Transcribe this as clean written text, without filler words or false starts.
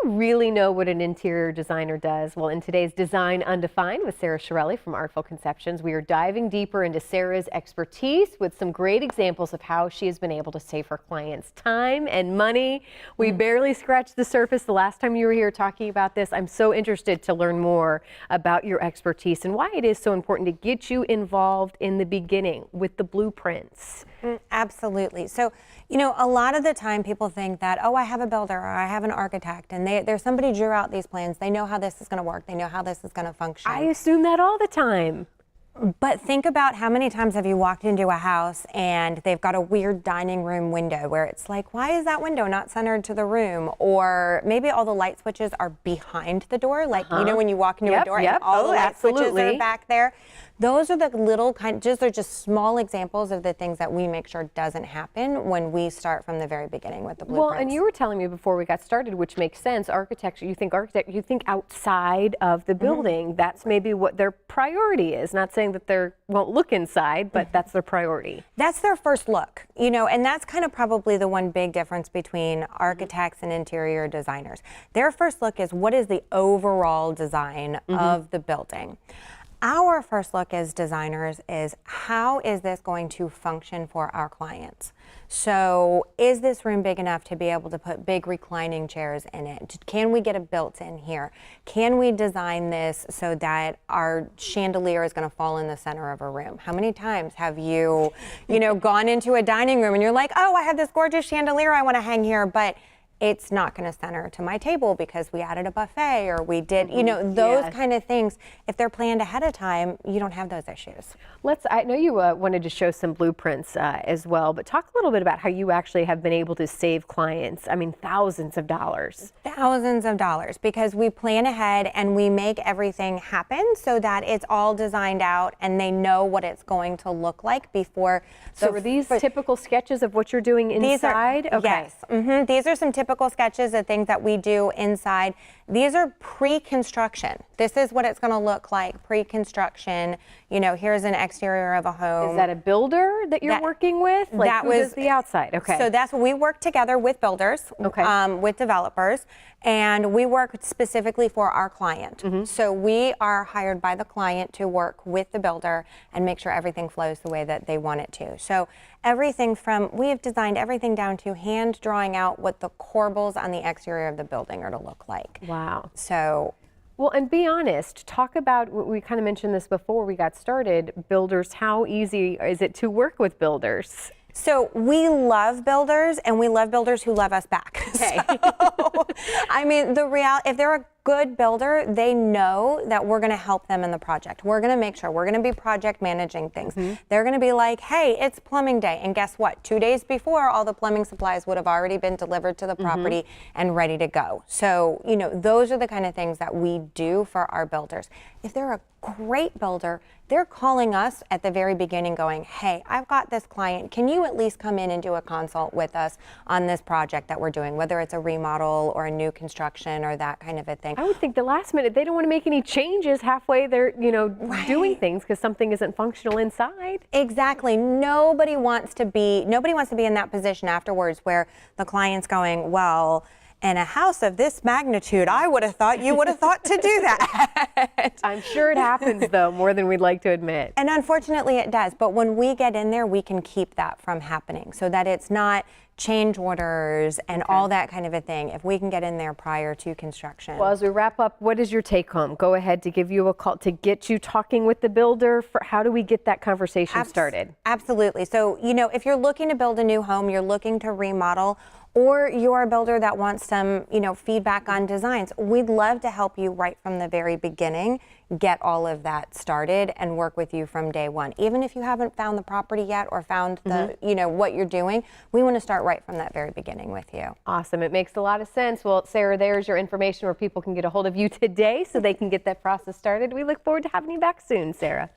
really know what an interior designer does? Well, in today's Design Undefined with Sarah Shirelli from Artful Conceptions, we are diving deeper into Sarah's expertise with some great examples of how she has been able to save her clients time and money. We barely scratched the surface the last time you were here talking about this. I'm so interested to learn more about your expertise and why it is so important to get you involved in the beginning with the blueprints. Absolutely. So, you know, a lot of the time people think that, oh, I have a builder or I have an architect and there's somebody drew out these plans. They know how this is going to work. They know how this is going to function. I assume that all the time. But think about how many times have you walked into a house and they've got a weird dining room window where it's like, why is that window not centered to the room? Or maybe all the light switches are behind the door. Like, you know, when you walk into a door and all the light switches are back there. Those are the little they're just small examples of the things that we make sure doesn't happen when we start from the very beginning with the blueprints. Well, and you were telling me before we got started, which makes sense, architecture, you think outside of the building. That's maybe what their priority is. Not saying that they won't look inside, but that's their priority. That's their first look, you know, and that's kind of probably the one big difference between architects and interior designers. Their first look is what is the overall design of the building. Our first look as designers is how is this going to function for our clients? So is this room big enough to be able to put big reclining chairs in it? Can we get a built-in here? Can we design this so that our chandelier is going to fall in the center of a room? How many times have you gone into a dining room and you're like, oh, I have this gorgeous chandelier I want to hang here, but it's not going to center to my table because we added a buffet or we did, you know, those kind of things. If they're planned ahead of time, you don't have those issues. I know you wanted to show some blueprints as well, but talk a little bit about how you actually have been able to save clients. I mean, thousands of dollars. Thousands of dollars, because we plan ahead and we make everything happen so that it's all designed out and they know what it's going to look like before. So are these typical sketches of what you're doing inside? Yes. These are some typical sketches of things that we do inside. These are pre-construction. This is what it's going to look like pre-construction. You know, here's an exterior of a home. Is that a builder that you're working with? Like, that was the outside. Okay. So that's what we work together with builders, with developers, and we work specifically for our client. So we are hired by the client to work with the builder and make sure everything flows the way that they want it to. So everything from, we have designed everything down to hand drawing out what the corbels on the exterior of the building are to look like. Wow. So. Well, and be honest, talk about, we kind of mentioned this before we got started, builders, how easy is it to work with builders? So we love builders and we love builders who love us back. Okay. So, I mean, if they're a good builder, they know that we're going to help them in the project. We're going to make sure, we're going to be project managing things. They're going to be like, hey, it's plumbing day. And guess what? 2 days before, all the plumbing supplies would have already been delivered to the property and ready to go. So, you know, those are the kind of things that we do for our builders. If they're a great builder, they're calling us at the very beginning going, hey, I've got this client. Can you at least come in and do a consult with us on this project that we're doing, whether it's a remodel or a new construction or that kind of a thing. I would think the last minute, they don't want to make any changes halfway they're, doing things because something isn't functional inside. Exactly. Nobody wants to be in that position afterwards where the client's going, well, in a house of this magnitude, I would have thought you would have thought to do that. I'm sure it happens, though, more than we'd like to admit. And unfortunately, it does. But when we get in there, we can keep that from happening so that it's not change orders and all that kind of a thing if we can get in there prior to construction. Well, as we wrap up, what is your take home? Go ahead to give you a call to get you talking with the builder. How do we get that conversation started? Absolutely. So, you know, if you're looking to build a new home, you're looking to remodel, or you're a builder that wants some, feedback on designs, we'd love to help you right from the very beginning, get all of that started and work with you from day one. Even if you haven't found the property yet or found the, what you're doing, we want to start right from that very beginning with you. Awesome. It makes a lot of sense. Well, Sarah, there's your information where people can get a hold of you today so they can get that process started. We look forward to having you back soon, Sarah.